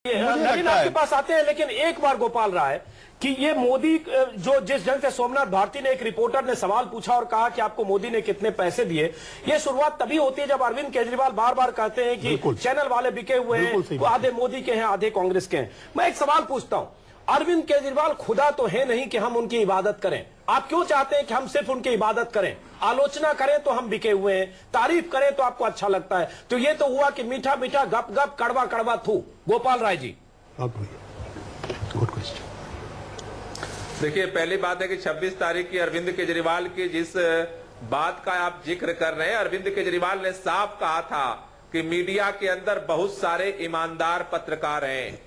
नवीन आपके पास आते हैं, लेकिन एक बार गोपाल राय कि ये मोदी जो जिस ढंग से सोमनाथ भारती ने, एक रिपोर्टर ने सवाल पूछा और कहा कि आपको मोदी ने कितने पैसे दिए, ये शुरुआत तभी होती है जब अरविंद केजरीवाल बार बार कहते हैं कि चैनल वाले बिके हुए हैं, आधे मोदी के हैं आधे कांग्रेस के हैं। मैं एक सवाल पूछता हूं, अरविंद केजरीवाल खुदा तो है नहीं कि हम उनकी इबादत करें। आप क्यों चाहते हैं कि हम सिर्फ उनकी इबादत करें? आलोचना करें तो हम बिके हुए हैं, तारीफ करें तो आपको अच्छा लगता है। तो ये तो हुआ कि मीठा मीठा गप गप कड़वा कड़वा थू। Gopal Rai ji, good question. देखिए, पहली बात है कि 26 तारीख की अरविंद केजरीवाल की जिस बात का आप जिक्र कर रहे हैं, अरविंद केजरीवाल ने साफ कहा था कि मीडिया के अंदर बहुत सारे ईमानदार पत्रकार हैं,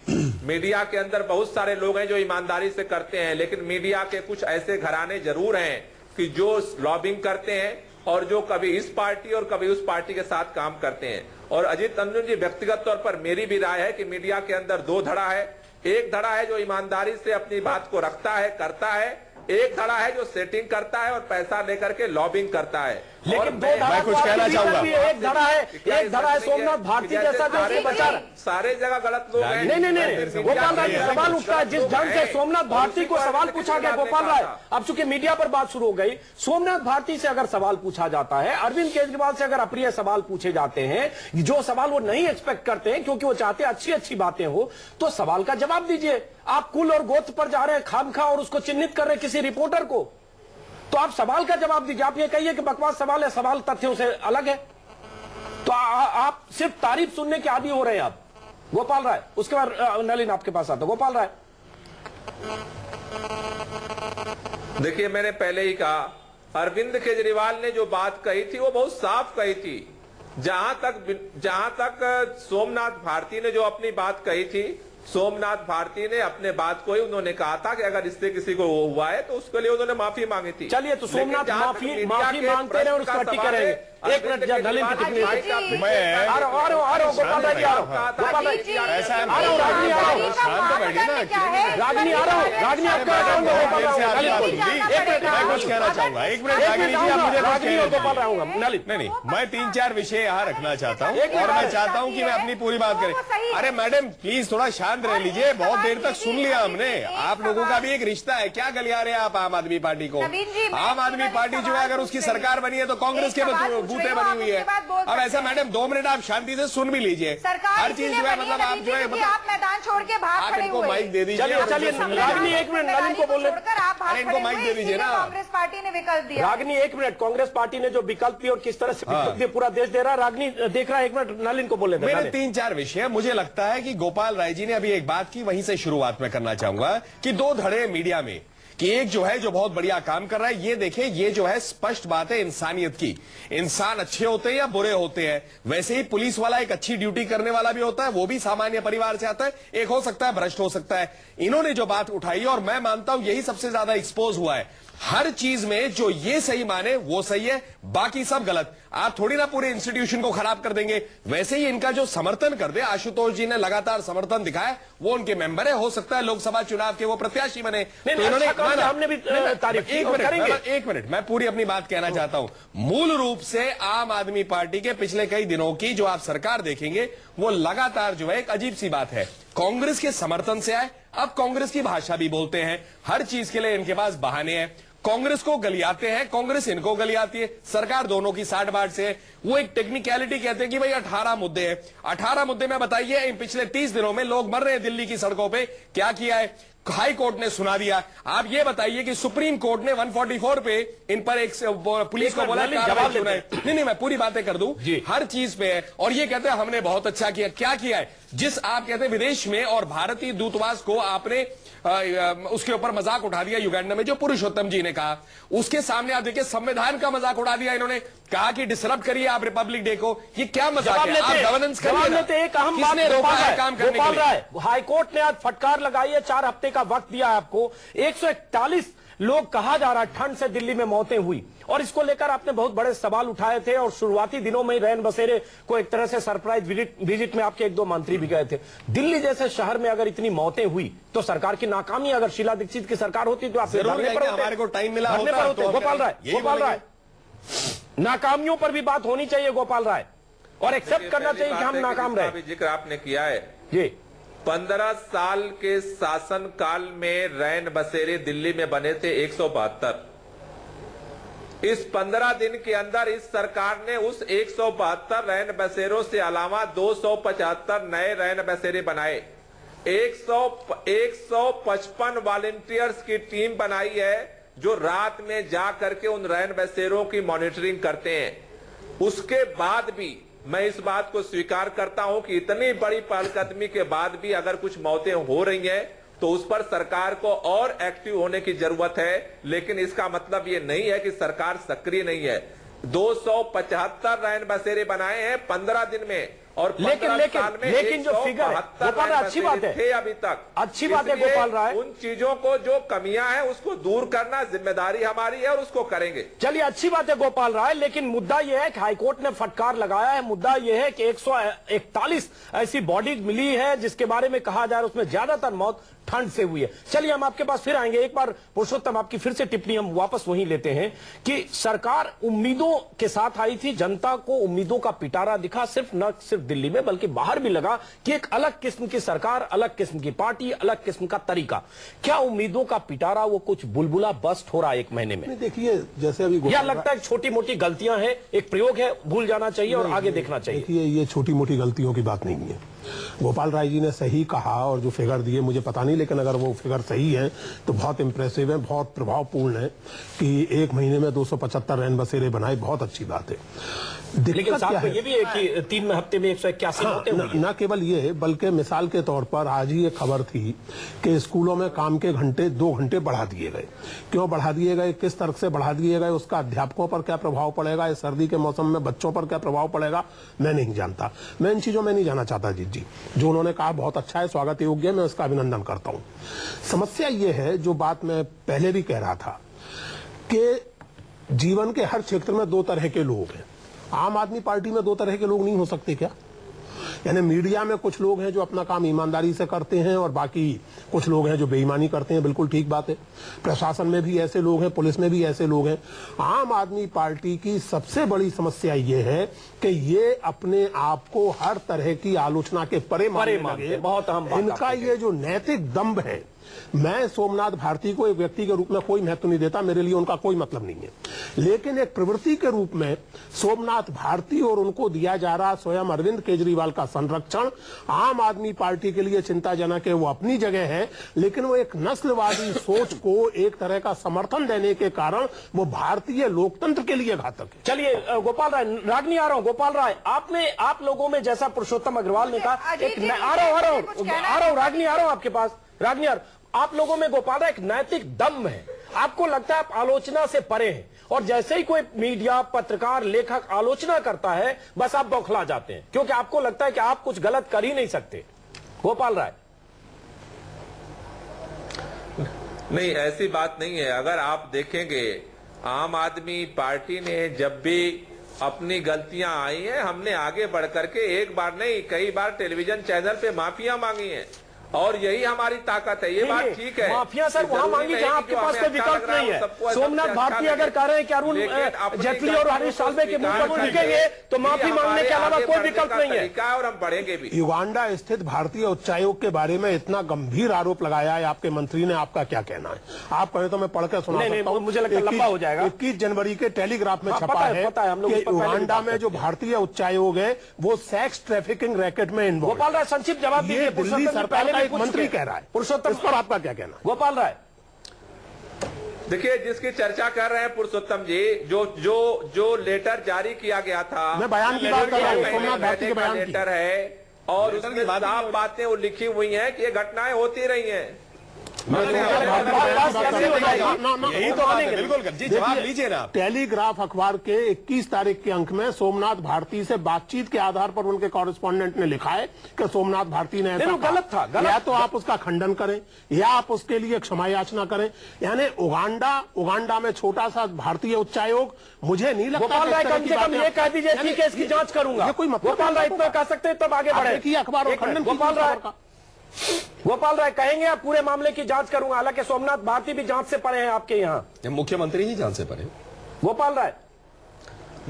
मीडिया के अंदर बहुत सारे लोग हैं जो ईमानदारी से करते हैं, लेकिन मीडिया के कुछ ऐसे घराने जरूर हैं कि जो लॉबिंग करते हैं और जो कभी इस पार्टी और कभी उस पार्टी के साथ काम करते हैं। और अजीत तंजन जी, व्यक्तिगत तौर पर मेरी भी राय है कि मीडिया के अंदर दो धड़ा है। एक धड़ा है जो ईमानदारी से अपनी बात को रखता है, करता है, एक धड़ा है जो सेटिंग करता है और पैसा लेकर के लॉबिंग करता है। लेकिन मैं कुछ कहना चाहूंगा, एक धड़ा है सोमनाथ भारती जैसा जो बचा सारे जगह गलत लोग हैं। नहीं, गोपाल राय सवाल उठता है जिस ढंग से सोमनाथ भारती को सवाल पूछा गया। गोपाल राय, अब चूंकि मीडिया पर बात शुरू हो गई, सोमनाथ भारती से अगर सवाल पूछा जाता है, अरविंद केजरीवाल से अगर अप्रिय सवाल पूछे जाते हैं, जो सवाल वो नहीं एक्सपेक्ट करते हैं क्योंकि वो चाहते हैं अच्छी अच्छी बातें हो, तो सवाल का जवाब दीजिए। आप कुल और गोत्र पर जा रहे हैं खामखा और उसको चिन्हित कर रहे हैं किसी रिपोर्टर को, तो आप सवाल का जवाब दीजिए। आप ये कहिए कि बकवास सवाल है, सवाल तथ्यों से अलग है, तो आप सिर्फ तारीफ सुनने के आदी हो रहे हैं आप। गोपाल राय, उसके बाद नलिन आपके पास आता। गोपाल राय, देखिए, मैंने पहले ही कहा, अरविंद केजरीवाल ने जो बात कही थी वो बहुत साफ कही थी। जहां तक सोमनाथ भारती ने जो अपनी बात कही थी, सोमनाथ भारती ने अपने बात को ही उन्होंने कहा था कि अगर इससे किसी को वो हुआ है तो उसके लिए उन्होंने माफी मांगी थी। चलिए, तो सोमनाथ माफी मांगते रहे और उसको हट्टी करेंगे। एक मिनट, नलिन की टिप्पणी आ रहा हूं गोपाल राय जी, आ रहा हूं गोपाल राय जी, ऐसा रागनी आ रहा हूं, शांत बैठिए ना, रागनी आ रहा हूं, रागनी आपका कुछ कहना चाहूंगा। एक मिनट रागनी और गोपाल राय आऊंगा। नलिन, नहीं, मैं 3-4 विषय यहाँ रखना चाहता हूँ और मैं चाहता हूँ कि मैं अपनी पूरी बात करें। अरे मैडम, प्लीज थोड़ा शांत रह लीजिए, बहुत देर तक सुन लिया हमने। आप लोगों का भी एक रिश्ता है, क्या गलिया रहे आप आम आदमी पार्टी को? आम आदमी पार्टी जो है, अगर उसकी सरकार बनी है तो कांग्रेस के बूते बनी हुई है। अब ऐसा मैडम, 2 मिनट आप शांति से सुन भी लीजिए। हर चीज जो है, मतलब आप जो है, आप मैदान छोड़ के बाहर खड़े इनको माइक दे दीजिए। चलिए, रागनी एक मिनट, नलिन को बोलने, अरे इनको माइक दे दीजिए ना। कांग्रेस पार्टी ने विकल्प दिया। रागनी एक मिनट, कांग्रेस पार्टी ने जो विकल्प दिया और किस तरह से विकल्प दिया पूरा देश दे रहा है। रागनी देख रहा है, एक मिनट नलिन को बोले। मेरे 3-4 विषय, मुझे लगता है कि गोपाल राय जी ने अभी एक बात की, वहीं से शुरुआत में करना चाहूंगा कि 2 धड़े मीडिया में, कि एक जो है जो बहुत बढ़िया काम कर रहा है, ये देखें, ये जो है स्पष्ट बात है इंसानियत की। इंसान अच्छे होते हैं या बुरे होते हैं। वैसे ही पुलिस वाला एक अच्छी ड्यूटी करने वाला भी होता है, वो भी सामान्य परिवार से आता है, एक हो सकता है भ्रष्ट हो सकता है। इन्होंने जो बात उठाई, और मैं मानता हूं यही सबसे ज्यादा एक्सपोज हुआ है। हर चीज में जो ये सही माने वो सही है, बाकी सब गलत। आप थोड़ी ना पूरे इंस्टीट्यूशन को खराब कर देंगे। वैसे ही इनका जो समर्थन कर दे, आशुतोष जी ने लगातार समर्थन दिखाया, वो उनके मेंबर है, हो सकता है लोकसभा चुनाव के वो प्रत्याशी बने, तो इन्होंने हमने भी तारीफ। एक मिनट, मैं पूरी अपनी बात कहना चाहता हूं। मूल रूप से आम आदमी पार्टी के पिछले कई दिनों की जो आप सरकार देखेंगे, वो लगातार जो है एक अजीब सी बात है, कांग्रेस के समर्थन से आए, अब कांग्रेस की भाषा भी बोलते हैं, हर चीज के लिए इनके पास बहाने हैं। कांग्रेस को गलियाते हैं, कांग्रेस इनको गलियाती है, सरकार दोनों की साठ बाढ़ से है। वो एक टेक्निकलिटी कहते हैं कि भाई 18 मुद्दे हैं, 18 मुद्दे में बताइए इन पिछले 30 दिनों में लोग मर रहे हैं दिल्ली की सड़कों पे, क्या किया है? हाई कोर्ट ने सुना दिया। आप ये बताइए कि सुप्रीम कोर्ट ने 144 पे इन पर एक पुलिस को बोला जवाब देना है। नहीं, मैं पूरी बातें कर दूं, हर चीज पे है, और ये कहते हैं हमने बहुत अच्छा किया। क्या किया है? जिस आप कहते हैं विदेश में और भारतीय दूतावास को आपने उसके ऊपर मजाक उठा दिया, युगांडा में जो पुरुषोत्तम जी ने कहा, उसके सामने आप देखिए संविधान का मजाक उड़ा दिया इन्होंने, कहा कि डिसरप्ट करिए आप रिपब्लिक डे को। ये क्या मजाक है? आप गवर्नेंस करिए। एक अहम बात रोका है काम करने के लिए? हाईकोर्ट ने आज फटकार लगाई है, 4 हफ्ते का वक्त दिया है आपको। 141 लोग कहा जा रहा है ठंड से दिल्ली में मौतें हुई, और इसको लेकर आपने बहुत बड़े सवाल उठाए थे, और शुरुआती दिनों में रैन बसेरे को एक तरह से सरप्राइज विजिट में आपके 1-2 मंत्री भी गए थे। दिल्ली जैसे शहर में अगर इतनी मौतें हुई तो सरकार की नाकामी, अगर शीला दीक्षित की सरकार होती तो आप हमारे को टाइम मिला होता तो गोपाल राय, नाकामियों पर भी बात होनी चाहिए गोपाल राय, और एक्सेप्ट करना चाहिए कि हम नाकाम रहे। जिक्र आपने किया है जी, 15 साल के शासनकाल में रैन बसेरे दिल्ली में बने थे 172। इस 15 दिन के अंदर इस सरकार ने उस 172 रैन बसेरों से अलावा 275 नए रैन बसेरे बनाए। 155 वॉलंटियर्स की टीम बनाई है जो रात में जा करके उन रैन बसेरों की मॉनिटरिंग करते हैं। उसके बाद भी मैं इस बात को स्वीकार करता हूं कि इतनी बड़ी पहलकदमी के बाद भी अगर कुछ मौतें हो रही हैं तो उस पर सरकार को और एक्टिव होने की जरूरत है। लेकिन इसका मतलब ये नहीं है कि सरकार सक्रिय नहीं है। 275 रैन बसेरे बनाए हैं 15 दिन में और 15 साल में लेकिन जो फिगर है गोपाल राय, अच्छी बात है, थे अभी तक अच्छी बात है गोपाल राय। उन चीजों को जो कमियां हैं उसको दूर करना जिम्मेदारी हमारी है और उसको करेंगे। चलिए अच्छी बात है गोपाल राय, लेकिन मुद्दा यह है कि हाईकोर्ट ने फटकार लगाया है। मुद्दा यह है कि 141 ऐसी बॉडी मिली है जिसके बारे में कहा जा रहा है उसमें ज्यादातर मौत ठंड से हुई है। चलिए हम आपके पास फिर आएंगे। एक बार पुरुषोत्तम आपकी फिर से टिप्पणी हम वापस वहीं लेते हैं कि सरकार उम्मीदों के साथ आई थी, जनता को उम्मीदों का पिटारा दिखा, न सिर्फ दिल्ली में बल्कि बाहर भी लगा कि एक अलग किस्म की सरकार, अलग किस्म की पार्टी, अलग किस्म का तरीका। क्या उम्मीदों का पिटारा वो कुछ बुलबुला बस्ट हो रहा है 1 महीने में? देखिए जैसे अभी या लगता है छोटी मोटी गलतियां हैं, एक प्रयोग है, भूल जाना चाहिए और आगे देखना चाहिए? देखिए ये छोटी मोटी गलतियों की बात नहीं है। गोपाल राय जी ने सही कहा और जो फिगर दिए मुझे पता नहीं, लेकिन अगर वो फिगर सही है तो बहुत इंप्रेसिव है, बहुत प्रभावपूर्ण है कि 1 महीने में 275 रैन बसेरे बनाए, बहुत अच्छी बात है। लेकिन साथ में ये भी है कि 3 हफ्ते में 181 होते हैं। न केवल ये बल्कि मिसाल के तौर पर आज ही एक खबर थी कि स्कूलों में काम के घंटे 2 घंटे बढ़ा दिए गए। क्यों बढ़ा दिए गए, किस तर्क से बढ़ा दिए गए, उसका अध्यापकों पर क्या प्रभाव पड़ेगा, इस सर्दी के मौसम में बच्चों पर क्या प्रभाव पड़ेगा, मैं नहीं जानता। मैं इन चीजों में नहीं जाना चाहता। जी जो उन्होंने कहा बहुत अच्छा है, स्वागत योग्य है, मैं उसका अभिनंदन करता हूं। समस्या ये है, जो बात मैं पहले भी कह रहा था कि जीवन के हर क्षेत्र में 2 तरह के लोग हैं। आम आदमी पार्टी में 2 तरह के लोग नहीं हो सकते क्या? यानी मीडिया में कुछ लोग हैं जो अपना काम ईमानदारी से करते हैं और बाकी कुछ लोग हैं जो बेईमानी करते हैं, बिल्कुल ठीक बात है। प्रशासन में भी ऐसे लोग हैं, पुलिस में भी ऐसे लोग हैं। आम आदमी पार्टी की सबसे बड़ी समस्या ये है कि ये अपने आप को हर तरह की आलोचना के परे मानने लगे। बहुत अहम बात इनका ये जो नैतिक दम्भ है, मैं सोमनाथ भारती को एक व्यक्ति के रूप में कोई महत्व नहीं देता, मेरे लिए उनका कोई मतलब नहीं है, लेकिन एक प्रवृत्ति के रूप में सोमनाथ भारती और उनको दिया जा रहा स्वयं अरविंद केजरीवाल का संरक्षण आम आदमी पार्टी के लिए चिंताजनक है। वो अपनी जगह है, लेकिन वो एक नस्लवादी सोच को एक तरह का समर्थन देने के कारण वो भारतीय लोकतंत्र के लिए घातक है। चलिए गोपाल राय, रागनी आ रहा हूं। गोपाल राय, आप लोगों में जैसा पुरुषोत्तम अग्रवाल ने कहा, आ रहा हूं रागनी, आ रहा हूं आपके पास। रागनी, आप लोगों में गोपाल राय एक नैतिक दम है, आपको लगता है आप आलोचना से परे हैं और जैसे ही कोई मीडिया, पत्रकार, लेखक आलोचना करता है बस आप बौखला जाते हैं क्योंकि आपको लगता है कि आप कुछ गलत कर ही नहीं सकते। गोपाल राय, नहीं, ऐसी बात नहीं है। अगर आप देखेंगे आम आदमी पार्टी ने जब भी अपनी गलतियां आई हैं, हमने आगे बढ़ करके एक बार नहीं कई बार टेलीविजन चैनल पे माफिया मांगी है और यही हमारी ताकत है। ये बात ठीक है, माफिया सर वहां मांगी जहां आपके पास कोई विकल्प नहीं है। सोमनाथ भारती अगर कह रहे हैं कि अरुण जेटली और हरीश साल्वे के मुंह पर लिखेंगे तो माफी मांगने के अलावा कोई विकल्प नहीं है और हम बढ़ेंगे भी। युगांडा स्थित भारतीय उच्चायोग के बारे में इतना गंभीर आरोप लगाया है आपके मंत्री ने, आपका क्या कहना है? आप कहें तो मैं पढ़ के सुना सकता हूं। मुझे लगता है लंबा हो जाएगा। 21 जनवरी के टेलीग्राफ में छपा है कि युगांडा में जो भारतीय उच्चायोग है वो सेक्स ट्रैफिकिंग रैकेट में इन्वॉल्व। गोपाल राय, संक्षिप्त जवाब दीजिए। दिल्ली सरकार का एक मंत्री कह रहा है, पुरुषोत्तम, इस पर आपका क्या कहना है? गोपाल राय, देखिए जिसकी चर्चा कर रहे हैं पुरुषोत्तम जी, जो लेटर जारी किया गया था, मैं बयान की बात कर रहा हूं, सोमनाथ भारती के बयान की लेटर है और उसमें साफ बातें वो लिखी हुई हैं कि ये घटनाएं होती रही हैं। यही तो बात है, बिल्कुल जी, जवाब लीजिए ना। टेलीग्राफ अखबार के 21 तारीख के अंक में सोमनाथ भारती से बातचीत के आधार पर उनके कॉरेस्पॉन्डेंट ने लिखा है कि सोमनाथ भारती ने ऐसा गलत था, या तो आप उसका खंडन करें या आप उसके लिए क्षमा याचना करें। यानी उगांडा में छोटा सा भारतीय उच्चायोग, मुझे नहीं लगता। गोपाल राय, कम से कम ये कह दीजिए ठीक है इसकी जांच करूंगा। गोपाल राय इतना कह सकते हैं तब आगे बढ़े। अखबार खंडन। गोपाल राय कहेंगे आप पूरे मामले की जांच करूंगा, हालांकि सोमनाथ भारती भी जांच से परे हैं आपके यहाँ। मुख्यमंत्री ही जांच से परे। गोपाल राय,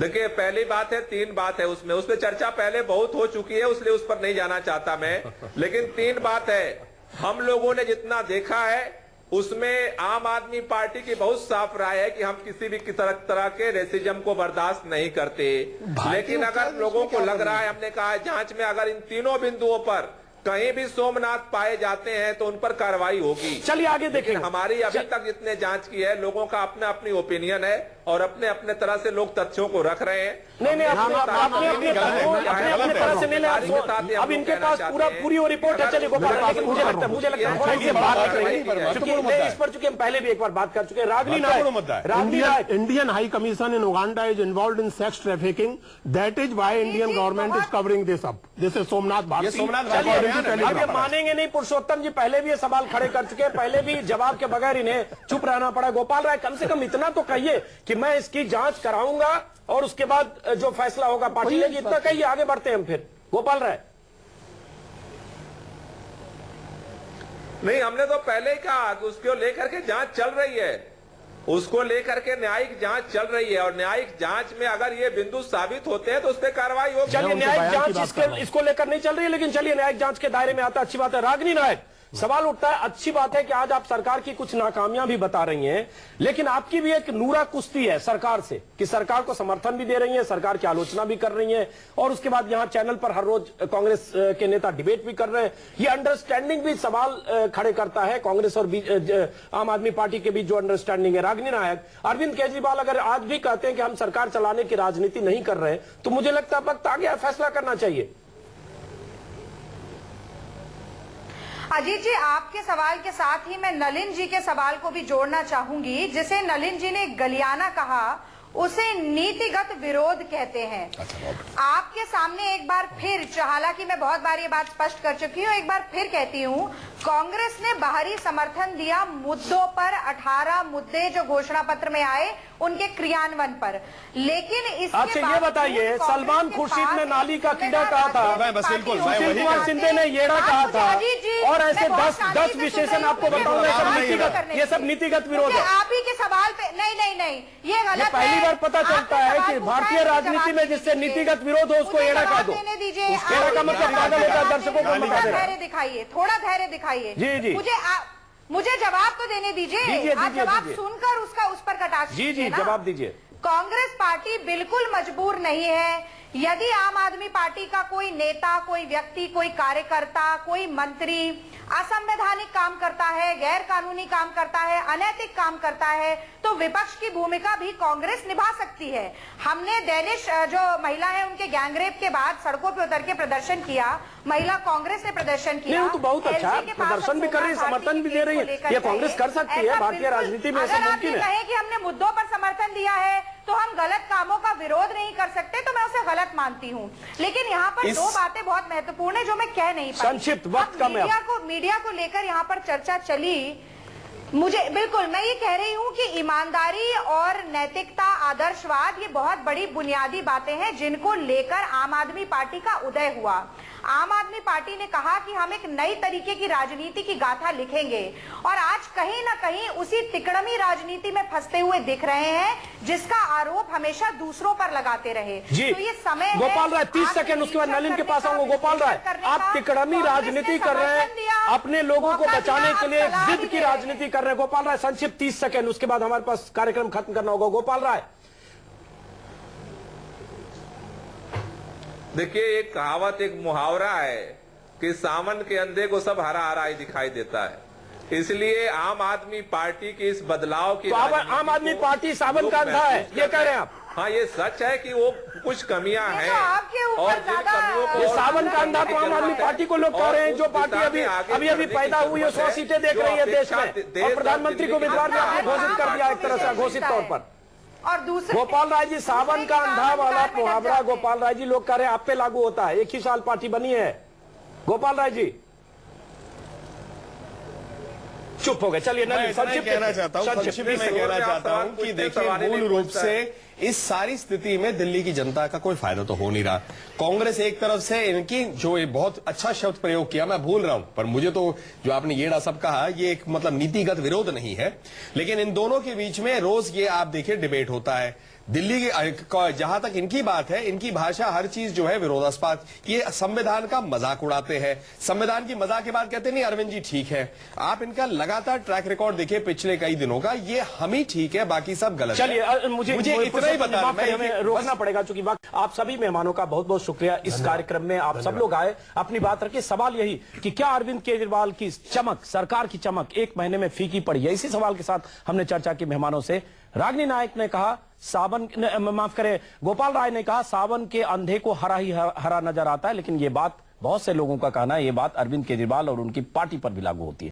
देखिए, पहली बात है, 3 बात है उसमें चर्चा पहले बहुत हो चुकी है, इसलिए उस पर नहीं जाना चाहता मैं। लेकिन 3 बात है, हम लोगों ने जितना देखा है उसमें आम आदमी पार्टी की बहुत साफ राय है कि हम किसी भी तरह के रेसिज्म को बर्दाश्त नहीं करते। लेकिन अगर लोगों को लग रहा है, हमने कहा है जांच में अगर इन तीनों बिंदुओं पर कहीं भी सोमनाथ पाए जाते हैं तो उन पर कार्रवाई होगी। चलिए आगे देखें। हमारी अभी तक जितने जांच की है, लोगों का अपना अपनी ओपिनियन है और अपने अपने तरह से लोग तथ्यों को रख रहे हैं। नहीं, अपने तरह से नहीं, अब इनके पास पूरी वो रिपोर्ट है। चलिए गोपाल, लेकिन मुझे लगता है थोड़ा सी बात इस पर, चूंकि हम पहले भी एक बार बात कर चुके हैं। Ragini Nayak, Indian high commission in Uganda is involve in sex trafficking, that is why Indian government is covering this up. This is Somnath Bharti. अब ये मानेंगे नहीं, पुरुषोत्तम जी पहले भी ये सवाल खड़े कर चुके हैं, पहले भी जवाब के बगैर इन्हें चुप रहना पड़ा। गोपाल राय, कम से कम इतना तो कहिए कि मैं इसकी जांच कराऊंगा और उसके बाद जो फैसला होगा पार्टी लेगी, इतना कहिए, आगे बढ़ते हैं हम फिर। गोपाल राय, नहीं, हमने तो पहले ही कहा कि उसको लेकर के जांच चल रही है, उसको लेकर के न्यायिक जांच चल रही है और न्यायिक जांच में अगर ये बिंदु साबित होते हैं तो उस पर कार्रवाई होगी। चलिए, न्यायिक जांच इसको लेकर नहीं चल रही है, लेकिन चलिए न्यायिक जांच के दायरे में आता, अच्छी बात है। रागनी नायक, सवाल उठता है, अच्छी बात है कि आज आप सरकार की कुछ नाकामियां भी बता रही हैं, लेकिन आपकी भी एक नूरा कुश्ती है सरकार से कि सरकार को समर्थन भी दे रही है, सरकार की आलोचना भी कर रही है, और उसके बाद यहां चैनल पर हर रोज कांग्रेस के नेता डिबेट भी कर रहे हैं। ये अंडरस्टैंडिंग भी सवाल खड़े करता है कांग्रेस और आम आदमी पार्टी के बीच जो अंडरस्टैंडिंग है। रागनी नायक, अरविंद केजरीवाल अगर आज भी कहते हैं कि हम सरकार चलाने की राजनीति नहीं कर रहे, तो मुझे लगता है वक्त आ गया, फैसला करना चाहिए। अजीत जी, आपके सवाल के साथ ही मैं नलिन जी के सवाल को भी जोड़ना चाहूंगी। जिसे नलिन जी ने गलियाना कहा, उसे नीतिगत विरोध कहते हैं। आपके सामने एक बार फिर, हालांकि मैं बहुत बार ये बात स्पष्ट कर चुकी हूँ, एक बार फिर कहती हूँ, कांग्रेस ने बाहरी समर्थन दिया मुद्दों पर, 18 मुद्दे जो घोषणा पत्र में आए उनके क्रियान्वयन पर, लेकिन इसके अच्छा ये बताइए, सलमान खुर्शीद ने नाली का कीड़ा कहा था, सुशील कुमार शिंदे ने येड़ा कहा था, और ऐसे 10 विशेषण आपको बताऊंगा, ये सब नीतिगत विरोध है। आप ही के सवाल पे नहीं, ये गलत है। पहली बार पता चलता है कि भारतीय राजनीति में जिससे नीतिगत विरोध हो उसको येड़ा कहा दो। येड़ा का मतलब पागल होता है, दर्शकों को बता दे रहा है। धैर्य दिखाइए, थोड़ा धैर्य दिखाइए। जी, मुझे जवाब तो देने दीजिए। आप जवाब सुनकर उस पर कटाक्ष जी जवाब दीजिए। कांग्रेस पार्टी बिल्कुल मजबूर नहीं है। यदि आम आदमी पार्टी का कोई नेता, कोई व्यक्ति, कोई कार्यकर्ता, कोई मंत्री असंवैधानिक काम करता है, गैर कानूनी काम करता है, अनैतिक काम करता है, तो विपक्ष की भूमिका भी कांग्रेस निभा सकती है। हमने डेनिश जो महिला है उनके गैंगरेप के बाद सड़कों पे उतर के प्रदर्शन किया, महिला कांग्रेस ने प्रदर्शन किया। तो बहुत अच्छा, प्रदर्शन भी कर रही है, समर्थन भी दे रही है, ये कांग्रेस कर सकती है। भारतीय राजनीति में ऐसा मुमकिन है। कहे कि हमने मुद्दों पर समर्थन दिया है तो हम गलत कामों का विरोध नहीं कर सकते, तो मैं उसे गलत मानती हूँ। लेकिन यहाँ पर 2 बातें बहुत महत्वपूर्ण है जो मैं कह नहीं पाई। संक्षिप्त वक्त कम है। मीडिया को लेकर यहाँ पर चर्चा चली, मुझे बिल्कुल, मैं ये कह रही हूँ कि ईमानदारी और नैतिकता, आदर्शवाद, ये बहुत बड़ी बुनियादी बातें हैं जिनको लेकर आम आदमी पार्टी का उदय हुआ। आम आदमी पार्टी ने कहा कि हम एक नई तरीके की राजनीति की गाथा लिखेंगे, और आज कहीं ना कहीं उसी तिकड़मी राजनीति में फंसते हुए दिख रहे हैं जिसका आरोप हमेशा दूसरों पर लगाते रहे। जी, तो ये समय गोपाल राय 30 सेकंड, उसके बाद नलिन के पास आऊंगा। गोपाल राय, आप तिकड़मी राजनीति कर रहे हैं, अपने लोगों को बचाने के लिए जिद की राजनीति कर रहे हैं। गोपाल राय, संक्षिप्त 30 सेकंड, उसके बाद हमारे पास कार्यक्रम खत्म करना होगा। गोपाल राय, देखिए, एक कहावत, एक मुहावरा है कि सावन के अंधे को सब हरा हरा ही दिखाई देता है। इसलिए आम आदमी पार्टी की इस बदलाव की, तो आम आदमी पार्टी सावन का अंधा है, ये कह रहे हैं आप? हाँ, ये सच है कि वो कुछ कमियां हैं, और जिन कमियों को, ये सावन का अंधा तो आम आदमी पार्टी को लोग कह रहे हैं, जो पार्टी अभी पैदा हुई है, 100 सीटें देख रही है देश में, और प्रधानमंत्री को उम्मीदवार में आपने घोषित कर दिया एक तरह से, घोषित तौर पर। और दूसरे, गोपाल राय जी, सावन का अंधा वाला मुहावरा, गोपाल राय जी, लोग कह रहे हैं आप पे लागू होता है, एक ही साल पार्टी बनी है। गोपाल राय जी चुप हो गए। चलिए, मैं कहना चाहता हूँ कि देखिए, मूल रूप से इस सारी स्थिति में दिल्ली की जनता का कोई फायदा तो हो नहीं रहा। कांग्रेस एक तरफ से इनकी जो ये बहुत अच्छा शब्द प्रयोग किया, मैं भूल रहा हूं, पर मुझे तो जो आपने येड़ा सब कहा, ये एक मतलब नीतिगत विरोध नहीं है, लेकिन इन दोनों के बीच में रोज ये आप देखिए डिबेट होता है। दिल्ली की जहां तक इनकी बात है, इनकी भाषा हर चीज जो है विरोधास्पद, ये संविधान का मजाक उड़ाते हैं। संविधान की मजाक के बाद कहते नहीं अरविंद जी ठीक है। आप इनका लगातार ट्रैक रिकॉर्ड देखिए पिछले कई दिनों का, ये हम ही ठीक है, बाकी सब गलत है। चलिए मुझे इतना ही बता, हमें रोकना पड़ेगा चूंकि वक्त। आप सभी मेहमानों का बहुत बहुत शुक्रिया, इस कार्यक्रम में आप सब लोग आए, अपनी बात रखिए। सवाल यही कि क्या अरविंद केजरीवाल की चमक, सरकार की चमक एक महीने में फीकी पड़ी है? इसी सवाल के साथ हमने चर्चा की मेहमानों से। रागिनी नायक ने कहा सावन, माफ करें, गोपाल राय ने कहा सावन के अंधे को हरा ही हरा नजर आता है, लेकिन ये बात बहुत से लोगों का कहना है, ये बात अरविंद केजरीवाल और उनकी पार्टी पर भी लागू होती है।